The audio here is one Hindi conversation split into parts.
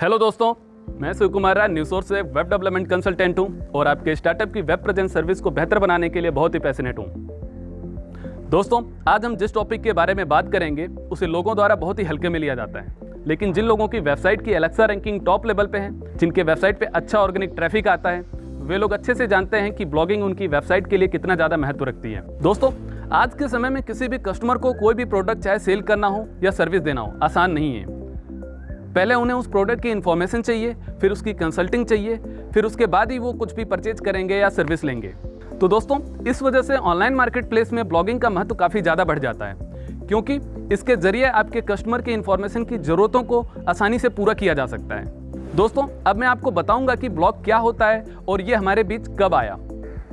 हेलो दोस्तों, मैं शिव कुमार राय न्यूज़ सोर्स से वेब डेवलपमेंट कंसल्टेंट हूं और आपके स्टार्टअप की वेब प्रेजेंस सर्विस को बेहतर बनाने के लिए बहुत ही पैशनेट हूं। दोस्तों, आज हम जिस टॉपिक के बारे में बात करेंगे उसे लोगों द्वारा बहुत ही हल्के में लिया जाता है, लेकिन जिन लोगों की वेबसाइट की एलेक्सा रैंकिंग टॉप लेवल पे है, जिनके वेबसाइट पे अच्छा ऑर्गेनिक ट्रैफिक आता है, वे लोग अच्छे से जानते हैं कि ब्लॉगिंग उनकी वेबसाइट के लिए कितना ज़्यादा महत्व रखती है। दोस्तों, आज के समय में किसी भी कस्टमर को कोई भी प्रोडक्ट चाहे सेल करना हो या सर्विस देना हो आसान नहीं है। पहले उन्हें उस प्रोडक्ट की इन्फॉर्मेशन चाहिए, फिर उसकी कंसल्टिंग चाहिए, फिर उसके बाद ही वो कुछ भी परचेज करेंगे या सर्विस लेंगे। तो दोस्तों, इस वजह से ऑनलाइन मार्केट प्लेस में ब्लॉगिंग का महत्व काफ़ी ज़्यादा बढ़ जाता है, क्योंकि इसके जरिए आपके कस्टमर की इन्फॉर्मेशन की ज़रूरतों को आसानी से पूरा किया जा सकता है। दोस्तों, अब मैं आपको बताऊंगा कि ब्लॉग क्या होता है और ये हमारे बीच कब आया।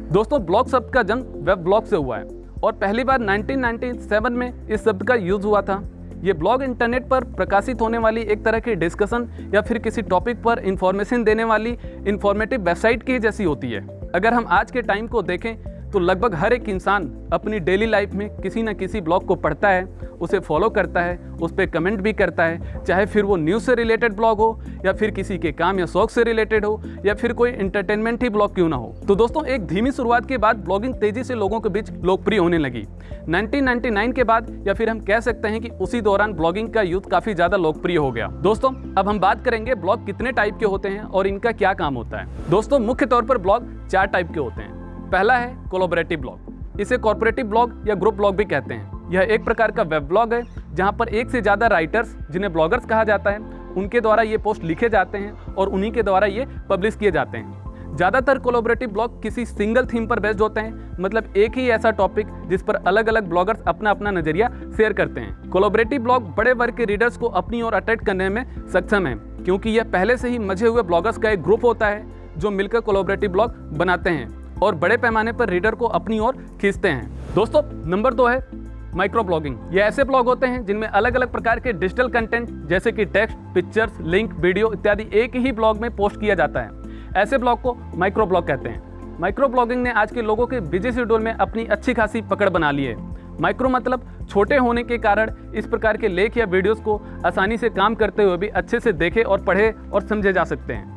दोस्तों, ब्लॉग शब्द का जन्म वेब ब्लॉग से हुआ है और पहली बार 1997 में इस शब्द का यूज़ हुआ था। ये ब्लॉग इंटरनेट पर प्रकाशित होने वाली एक तरह की डिस्कशन या फिर किसी टॉपिक पर इंफॉर्मेशन देने वाली इंफॉर्मेटिव वेबसाइट की जैसी होती है। अगर हम आज के टाइम को देखें तो लगभग हर एक इंसान अपनी डेली लाइफ में किसी न किसी ब्लॉग को पढ़ता है, उसे फॉलो करता है, उस पर कमेंट भी करता है, चाहे फिर वो न्यूज़ से रिलेटेड ब्लॉग हो या फिर किसी के काम या शौक से रिलेटेड हो या फिर कोई एंटरटेनमेंट ही ब्लॉग क्यों ना हो। तो दोस्तों, एक धीमी शुरुआत के बाद ब्लॉगिंग तेज़ी से लोगों के बीच लोकप्रिय होने लगी। 1999 के बाद या फिर हम कह सकते हैं कि उसी दौरान ब्लॉगिंग का यूथ काफ़ी ज़्यादा लोकप्रिय हो गया। दोस्तों, अब हम बात करेंगे ब्लॉग कितने टाइप के होते हैं और इनका क्या काम होता है। दोस्तों, मुख्य तौर पर ब्लॉग 4 टाइप के होते हैं। पहला है कोलैबोरेटिव ब्लॉग। इसे कॉर्पोरेटिव ब्लॉग या ग्रुप ब्लॉग भी कहते हैं। यह एक प्रकार का वेब ब्लॉग है जहां पर एक से ज़्यादा राइटर्स, जिन्हें ब्लॉगर्स कहा जाता है, उनके द्वारा ये पोस्ट लिखे जाते हैं और उन्हीं के द्वारा ये पब्लिश किए जाते हैं। ज़्यादातर कोलैबोरेटिव ब्लॉग किसी सिंगल थीम पर बेस्ड होते हैं, मतलब एक ही ऐसा टॉपिक जिस पर अलग अलग ब्लॉगर्स अपना अपना नज़रिया शेयर करते हैं। कोलैबोरेटिव ब्लॉग बड़े वर्ग के रीडर्स को अपनी ओर अट्रैक्ट करने में सक्षम है, क्योंकि यह पहले से ही मजे हुए ब्लॉगर्स का एक ग्रुप होता है जो मिलकर कोलैबोरेटिव ब्लॉग बनाते हैं और बड़े पैमाने पर रीडर को अपनी ओर खींचते हैं। दोस्तों, नंबर 2 है माइक्रो ब्लॉगिंग। ये ऐसे ब्लॉग होते हैं जिनमें अलग अलग प्रकार के डिजिटल कंटेंट जैसे कि टेक्स्ट, पिक्चर्स, लिंक, वीडियो इत्यादि एक ही ब्लॉग में पोस्ट किया जाता है। ऐसे ब्लॉग को माइक्रो ब्लॉग कहते हैं। माइक्रो ब्लॉगिंग ने आज के लोगों के बिजी शेड्यूल में अपनी अच्छी खासी पकड़ बना ली है। माइक्रो मतलब छोटे होने के कारण इस प्रकार के लेख या वीडियोज़ को आसानी से काम करते हुए भी अच्छे से देखे और पढ़े और समझे जा सकते हैं।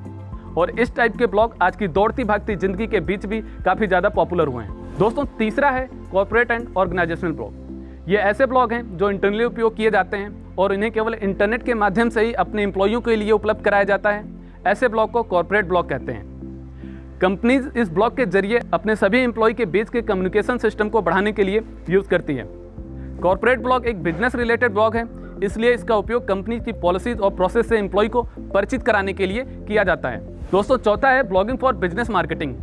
और इस टाइप के ब्लॉग आज की दौड़ती भागती जिंदगी के बीच भी काफ़ी ज़्यादा पॉपुलर हुए हैं। दोस्तों, तीसरा है कॉर्पोरेट एंड ऑर्गेनाइजेशनल ब्लॉग। ये ऐसे ब्लॉग हैं जो इंटरनली उपयोग किए जाते हैं और इन्हें केवल इंटरनेट के माध्यम से ही अपने एम्प्लॉइयों के लिए उपलब्ध कराया जाता है। ऐसे ब्लॉग को कॉर्पोरेट ब्लॉग कहते हैं। कंपनीज इस ब्लॉग के जरिए अपने सभी एम्प्लॉय के बीच के कम्युनिकेशन सिस्टम को बढ़ाने के लिए यूज़ करती है। कॉर्पोरेट ब्लॉग एक बिजनेस रिलेटेड ब्लॉग है, इसलिए इसका उपयोग कंपनी की पॉलिसीज और प्रोसेस से एम्प्लॉय को परिचित कराने के लिए किया जाता है। दोस्तों, चौथा है ब्लॉगिंग फॉर बिजनेस मार्केटिंग।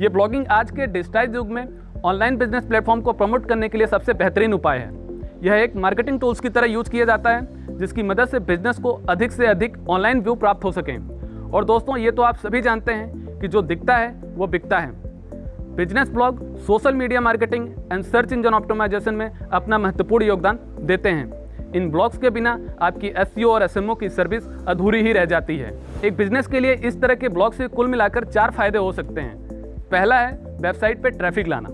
ये ब्लॉगिंग आज के डिजिटाइज युग में ऑनलाइन बिजनेस प्लेटफॉर्म को प्रमोट करने के लिए सबसे बेहतरीन उपाय है। यह एक मार्केटिंग टूल्स की तरह यूज किया जाता है, जिसकी मदद से बिजनेस को अधिक से अधिक ऑनलाइन व्यू प्राप्त हो सकें। और दोस्तों, ये तो आप सभी जानते हैं कि जो दिखता है वो बिकता है। Business blog social media marketing and search engine optimisation में अपना महत्वपूर्ण योगदान देते हैं। इन ब्लॉग्स के बिना आपकी एसईओ और एसएमओ की सर्विस अधूरी ही रह जाती है। एक बिजनेस के लिए इस तरह के ब्लॉग से कुल मिलाकर 4 फायदे हो सकते हैं। पहला है वेबसाइट पे ट्रैफिक लाना।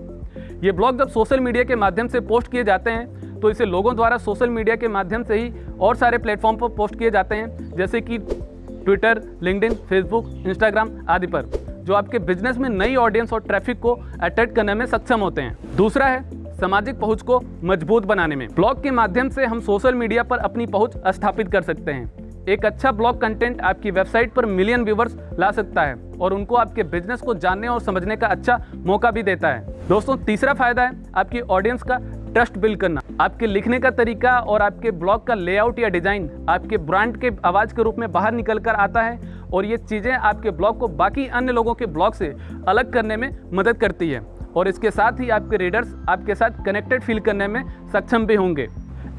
ये ब्लॉग जब सोशल मीडिया के माध्यम से पोस्ट किए जाते हैं तो इसे लोगों द्वारा सोशल मीडिया के माध्यम से ही और सारे प्लेटफॉर्म पर पोस्ट किए जाते हैं, जैसे कि ट्विटर, लिंक्डइन, फेसबुक, इंस्टाग्राम आदि पर, जो आपके बिजनेस में नई ऑडियंस और ट्रैफिक को अट्रैक्ट करने में सक्षम होते हैं। दूसरा है सामाजिक पहुंच को मजबूत बनाने में। ब्लॉग के माध्यम से हम सोशल मीडिया पर अपनी पहुंच स्थापित कर सकते हैं। एक अच्छा ब्लॉग कंटेंट आपकी वेबसाइट पर मिलियन व्यूवर्स ला सकता है और उनको आपके बिजनेस को जानने और समझने का अच्छा मौका भी देता है। दोस्तों, तीसरा फायदा है आपकी ऑडियंस का ट्रस्ट बिल्ड करना। आपके लिखने का तरीका और आपके ब्लॉग का लेआउट या डिजाइन आपके ब्रांड के आवाज़ के रूप में बाहर निकल कर आता है और ये चीज़ें आपके ब्लॉग को बाकी अन्य लोगों के ब्लॉग से अलग करने में मदद करती है और इसके साथ ही आपके रीडर्स आपके साथ कनेक्टेड फील करने में सक्षम भी होंगे।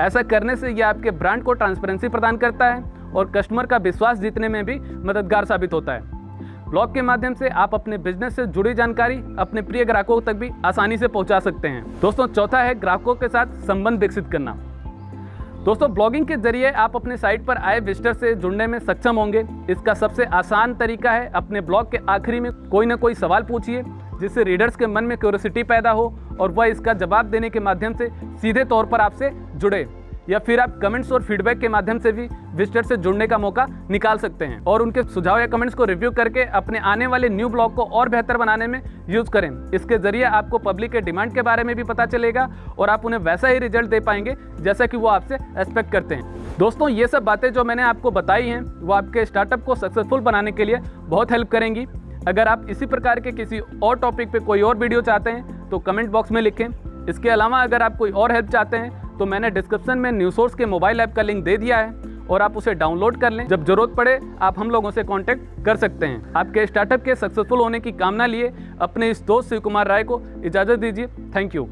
ऐसा करने से यह आपके ब्रांड को ट्रांसपेरेंसी प्रदान करता है और कस्टमर का विश्वास जीतने में भी मददगार साबित होता है। ब्लॉग के माध्यम से आप अपने बिजनेस से जुड़ी जानकारी अपने प्रिय ग्राहकों तक भी आसानी से पहुंचा सकते हैं। दोस्तों, चौथा है ग्राहकों के साथ संबंध विकसित करना। दोस्तों, ब्लॉगिंग के जरिए आप अपने साइट पर आए विजिटर से जुड़ने में सक्षम होंगे। इसका सबसे आसान तरीका है अपने ब्लॉग के आखिरी में कोई ना कोई सवाल पूछिए, जिससे रीडर्स के मन में क्यूरियोसिटी पैदा हो और वह इसका जवाब देने के माध्यम से सीधे तौर पर आपसे जुड़े। या फिर आप कमेंट्स और फीडबैक के माध्यम से भी विजिटर से जुड़ने का मौका निकाल सकते हैं और उनके सुझाव या कमेंट्स को रिव्यू करके अपने आने वाले न्यू ब्लॉग को और बेहतर बनाने में यूज करें। इसके जरिए आपको पब्लिक के डिमांड के बारे में भी पता चलेगा और आप उन्हें वैसा ही रिजल्ट दे पाएंगे जैसा कि वो आपसे एक्सपेक्ट करते हैं। दोस्तों, ये सब बातें जो मैंने आपको बताई हैं वो आपके स्टार्टअप को सक्सेसफुल बनाने के लिए बहुत हेल्प करेंगी। अगर आप इसी प्रकार के किसी और टॉपिक पे कोई और वीडियो चाहते हैं तो कमेंट बॉक्स में लिखें। इसके अलावा अगर आप कोई और हेल्प चाहते हैं तो मैंने डिस्क्रिप्शन में न्यूज़सोर्स के मोबाइल ऐप का लिंक दे दिया है और आप उसे डाउनलोड कर लें। जब जरूरत पड़े आप हम लोगों से कांटेक्ट कर सकते हैं। आपके स्टार्टअप के सक्सेसफुल होने की कामना लिए अपने इस दोस्त शिव कुमार राय को इजाज़त दीजिए। Thank you.